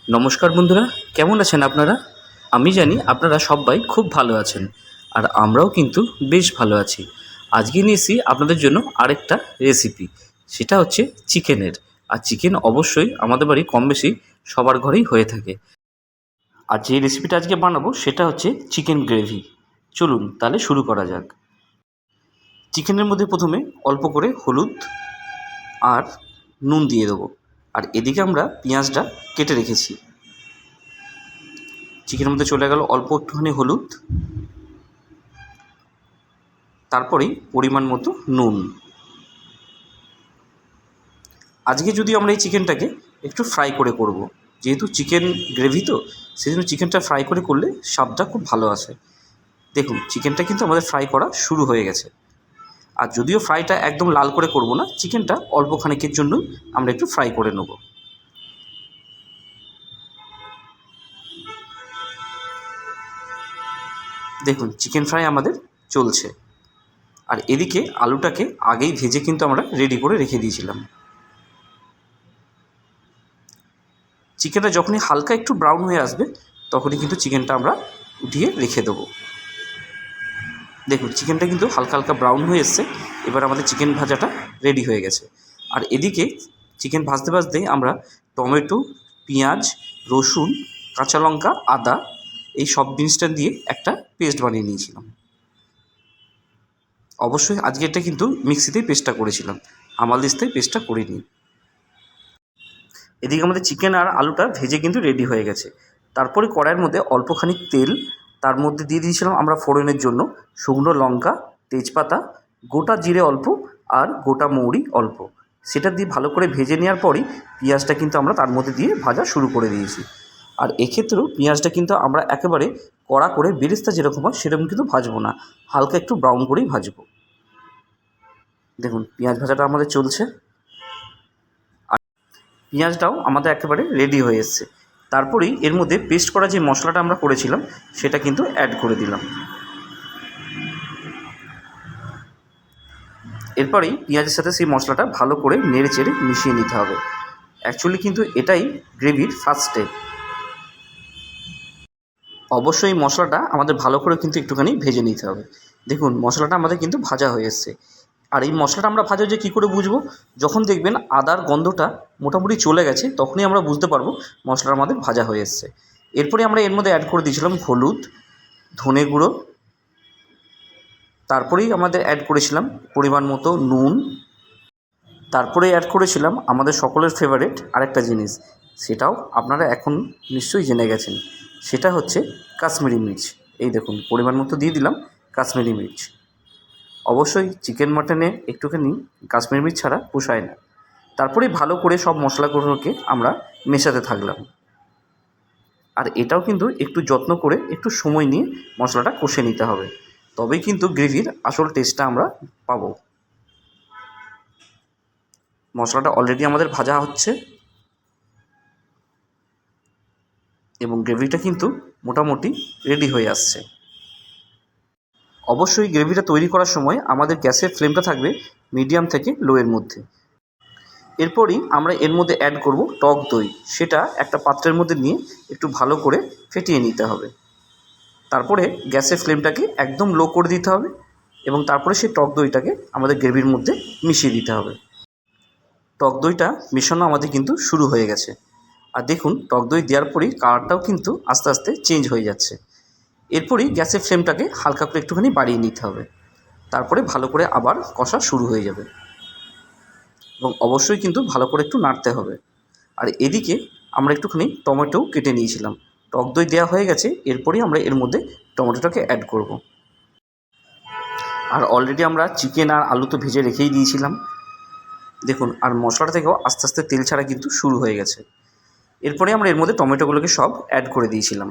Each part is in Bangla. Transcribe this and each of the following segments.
নমস্কার বন্ধুরা, কেমন আছেন আপনারা? আমি জানি আপনারা সবাই খুব ভালো আছেন। আর আমরাও কিন্তু বেশ ভালো আছি। আজকে নিয়ে এসেছি আপনাদের জন্য আরেকটা রেসিপি। সেটা হচ্ছে চিকেনের। আর চিকেন অবশ্যই আমাদের বাড়ি কম বেশি সবার ঘরেই হয়ে থাকে। আর যে রেসিপিটা আজকে বানাবো সেটা হচ্ছে চিকেন গ্রেভি। চলুন তাহলে শুরু করা যাক। চিকেনের মধ্যে প্রথমে অল্প করে হলুদ আর নুন দিয়ে দেবো। আর এদিকে আমরা পেঁয়াজটা কেটে রেখেছি। চিকেনের মধ্যে চলে গেল অল্প একটুখানি হলুদ, তারপরেই পরিমাণ মতো নুন। আজকে যদি আমরা এই চিকেনটাকে একটু ফ্রাই করে করব, যেহেতু চিকেন গ্রেভি তো সেই জন্য চিকেনটা ফ্রাই করে করলে স্বাদটা খুব ভালো আসে। দেখুন চিকেনটা কিন্তু আমাদের ফ্রাই করা শুরু হয়ে গেছে। আর যদিও ফ্রাইটা একদম লাল করে করব না, চিকেনটা অল্প খানিকের জন্য আমরা একটু ফ্রাই করে নেব। দেখুন চিকেন ফ্রাই আমাদের চলছে। আর এদিকে আলুটাকে আগেই ভেজে কিন্তু আমরা রেডি করে রেখে দিয়েছিলাম। চিকেনটা যখনই হালকা একটু ব্রাউন হয়ে আসবে তখনই কিন্তু চিকেনটা আমরা উঠিয়ে রেখে দেবো। দেখুন চিকেনটা কিন্তু হালকা হালকা ব্রাউন হয়ে এসছে। এবার আমাদের চিকেন ভাজাটা রেডি হয়ে গেছে। আর এদিকে চিকেন ভাজতে ভাজতেই আমরা টমেটো, পেঁয়াজ, রসুন, কাঁচা লঙ্কা, আদা এই সব জিনিসটা দিয়ে একটা পেস্ট বানিয়ে নিয়েছিলাম। অবশ্যই আজকে এটা কিন্তু মিক্সিতেই পেস্টটা করেছিলাম, হামালদিস্তায় পেস্টটা করিনি। এদিকে আমাদের চিকেন আর আলুটা ভেজে কিন্তু রেডি হয়ে গেছে। তারপরে কড়াইয়ের মধ্যে অল্পখানি তেল, তার মধ্যে দিয়ে দিয়েছিলাম আমরা ফোড়নের জন্য শুকনো লঙ্কা, তেজপাতা, গোটা জিরে অল্প আর গোটা মৌরি অল্প। সেটা দিয়ে ভালো করে ভেজে নেওয়ার পরই পেঁয়াজটা কিন্তু আমরা তার মধ্যে দিয়ে ভাজা শুরু করে দিয়েছি। আর এক্ষেত্রেও পেঁয়াজটা কিন্তু আমরা একেবারে কড়া করে বেরেস্তা যেরকম হয় সেরকম কিন্তু ভাজবো না, হালকা একটু ব্রাউন করেই ভাজবো। দেখুন পেঁয়াজ ভাজাটা আমাদের চলছে। পেঁয়াজটাও আমাদের একেবারে রেডি হয়ে এসছে। তারপরেই এর মধ্যে পেস্ট করা যে মশলাটা আমরা করেছিলাম সেটা কিন্তু অ্যাড করে দিলাম। এরপরেই পেঁয়াজের সাথে সেই মশলাটা ভালো করে নেড়ে চেড়ে মিশিয়ে নিতে হবে। অ্যাকচুয়ালি কিন্তু এটাই গ্রেভির ফার্স্ট স্টেপ। অবশ্যই মশলাটা আমাদের ভালো করে কিন্তু একটুখানি ভেজে নিতে হবে। দেখুন মশলাটা আমাদের কিন্তু ভাজা হয়ে এসছে। আর এই মশলাটা আমরা ভাজা যে কী করে বুঝবো, যখন দেখবেন আদার গন্ধটা মোটামুটি চলে গেছে তখনই আমরা বুঝতে পারবো মশলাটা আমাদের ভাজা হয়ে এসছে। এরপরে আমরা এর মধ্যে অ্যাড করে দিয়েছিলাম হলুদ, ধনে গুঁড়ো, তারপরেই আমাদের অ্যাড করেছিলাম পরিমাণ মতো নুন, তারপরে অ্যাড করেছিলাম আমাদের সকলের ফেভারিট আরেকটা জিনিস, সেটাও আপনারা এখন নিশ্চয়ই জেনে গেছেন, সেটা হচ্ছে কাশ্মীরি মির্চ। এই দেখুন পরিমাণ মতো দিয়ে দিলাম কাশ্মীরি মির্চ। অবশ্যই চিকেন মাটনে একটুখানি কাশ্মীরি মির্চ ছাড়া পোষায় না। তারপরে ভালো করে সব মশলাগুলোকে আমরা মেশাতে থাকলাম। আর এটাও কিন্তু একটু যত্ন করে একটু সময় নিয়ে মশলাটা কষে নিতে হবে, তবেই কিন্তু গ্রেভির আসল টেস্টটা আমরা পাবো। মশলাটা অলরেডি আমাদের ভাজা হচ্ছে এবং গ্রেভিটা কিন্তু মোটামুটি রেডি হয়ে আসছে। অবশ্যই গ্রেভিটা তৈরি করার সময় আমাদের গ্যাসের ফ্লেমটা থাকবে মিডিয়াম থেকে লোয়ের মধ্যে। এরপরই আমরা এর মধ্যে অ্যাড করব টক দই। সেটা একটা পাত্রের মধ্যে নিয়ে একটু ভালো করে ফেটিয়ে নিতে হবে। তারপরে গ্যাসের ফ্লেমটাকে একদম লো করে দিতে হবে এবং তারপরে সেই টক দইটাকে আমাদের গ্রেভির মধ্যে মিশিয়ে দিতে হবে। টক দইটা মেশানো আমাদের কিন্তু শুরু হয়ে গেছে। আর দেখুন টক দই দেওয়ার পরেই কালারটাও কিন্তু আস্তে আস্তে চেঞ্জ হয়ে যাচ্ছে। এরপরেই গ্যাসের ফ্লেমটাকে হালকা করে একটুখানি বাড়িয়ে নিতে হবে। তারপরে ভালো করে আবার কষা শুরু হয়ে যাবে এবং অবশ্যই কিন্তু ভালো করে একটু নাড়তে হবে। আর এদিকে আমরা একটুখানি টমেটো কেটে নিয়েছিলাম। টক দই দেওয়া হয়ে গেছে, এরপরেই আমরা এর মধ্যে টমেটোটাকে অ্যাড করব। আর অলরেডি আমরা চিকেন আর আলু তো ভেজে রেখেই দিয়েছিলাম। দেখুন আর মশলাটা থেকেও আস্তে আস্তে তেল ছাড়া কিন্তু শুরু হয়ে গেছে। এরপরে আমরা এর মধ্যে টমেটোগুলোকে সব অ্যাড করে দিয়েছিলাম।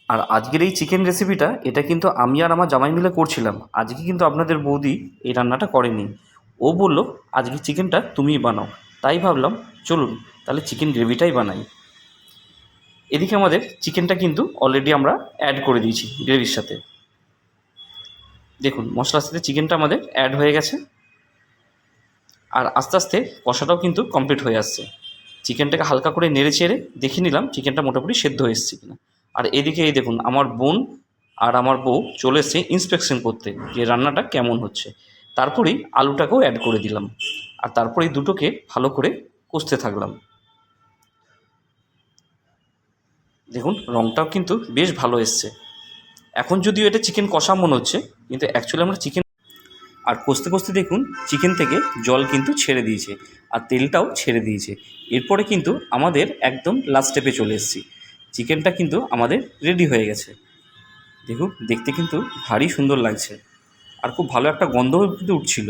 আর আজকের এই চিকেন রেসিপিটা এটা কিন্তু আমি আর আমার জামাই মিলে করছিলাম। আজকে কিন্তু আপনাদের বৌদি এই রান্নাটা করেনি। ও বলল আজকে চিকেনটা তুমিই বানাও। তাই ভাবলাম চলুন তাহলে চিকেন গ্রেভিটাই বানাই। এদিকে আমাদের চিকেনটা কিন্তু অলরেডি আমরা অ্যাড করে দিয়েছি গ্রেভির সাথে। দেখুন মশলার সাথে চিকেনটা আমাদের অ্যাড হয়ে গেছে আর আস্তে আস্তে কষাটাও কিন্তু কমপ্লিট হয়ে আসছে। চিকেনটাকে হালকা করে নেড়ে চেড়ে দেখে নিলাম চিকেনটা মোটামুটি সেদ্ধ হয়ে এসেছে কিনা। আর এদিকে এই দেখুন আমার বোন আর আমার বউ চলে এসছে ইন্সপেকশন করতে যে রান্নাটা কেমন হচ্ছে। তারপরেই আলুটাকেও অ্যাড করে দিলাম, আর তারপরে এই দুটোকে ভালো করে কষতে থাকলাম। দেখুন রঙটাও কিন্তু বেশ ভালো এসছে। এখন যদিও এটা চিকেন কষা মনে হচ্ছে, কিন্তু অ্যাকচুয়ালি আমরা চিকেন, আর কষতে কষতে দেখুন চিকেন থেকে জল কিন্তু ছেড়ে দিয়েছে আর তেলটাও ছেড়ে দিয়েছে। এরপরে কিন্তু আমাদের একদম লাস্ট স্টেপে চলে এসেছি। চিকেনটা কিন্তু আমাদের রেডি হয়ে গেছে। দেখুন দেখতে কিন্তু ভারী সুন্দর লাগছে, আর খুব ভালো একটা গন্ধও কিন্তু উঠছিল।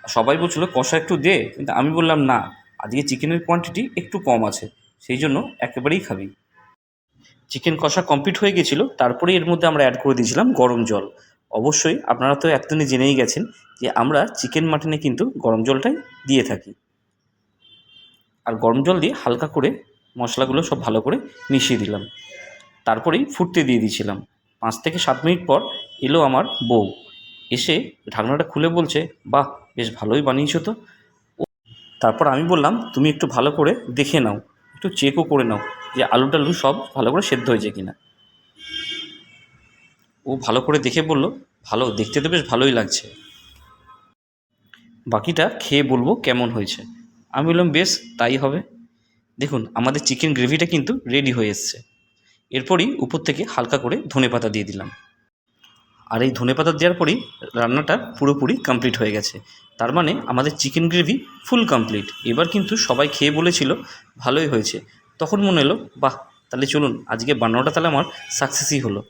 সবাই বলছিল কষা একটু দে, কিন্তু আমি বললাম না, আজকে চিকেনের কোয়ান্টিটি একটু কম আছে, সেই জন্য একেবারেই খাবি। চিকেন কষা কমপ্লিট হয়ে গেছিলো, তারপরে এর মধ্যে আমরা অ্যাড করে দিয়েছিলাম গরম জল। অবশ্যই আপনারা তো এতদিনে জেনেই গেছেন যে আমরা চিকেন মাটনে কিন্তু গরম জলটাই দিয়ে থাকি। আর গরম জল দিয়ে হালকা করে মশলাগুলো সব ভালো করে মিশিয়ে দিলাম, তারপরেই ফুটতে দিয়ে দিয়েছিলাম। 5 থেকে 7 মিনিট পর এলো আমার বউ, এসে ঢাকনাটা খুলে বলছে, বাহ বেশ ভালোই বানিয়েছো তো। তারপর আমি বললাম, তুমি একটু ভালো করে দেখে নাও, একটু চেকও করে নাও যে আলু টালু সব ভালো করে সেদ্ধ হয়েছে কিনা। ও ভালো করে দেখে বলল, ভালো, দেখতে তো বেশ ভালোই লাগছে, বাকিটা খেয়ে বলবো কেমন হয়েছে। আমি বললাম বেশ তাই হবে। দেখুন আমাদের চিকেন গ্রেভিটা কিন্তু রেডি হয়ে এসছে। এরপরই উপর থেকে হালকা করে ধনেপাতা দিয়ে দিলাম, আর এই ধনেপাতা দেওয়ার পরেই রান্নাটা পুরোপুরি কমপ্লিট হয়ে গেছে। তার মানে আমাদের চিকেন গ্রেভি ফুল কমপ্লিট। এবার কিন্তু সবাই খেয়ে বলেছিল ভালোই হয়েছে। তখন মনে এলো, বাহ, তাহলে চলুন আজকে বানানোটা তাহলে আমার সাকসেসই হলো।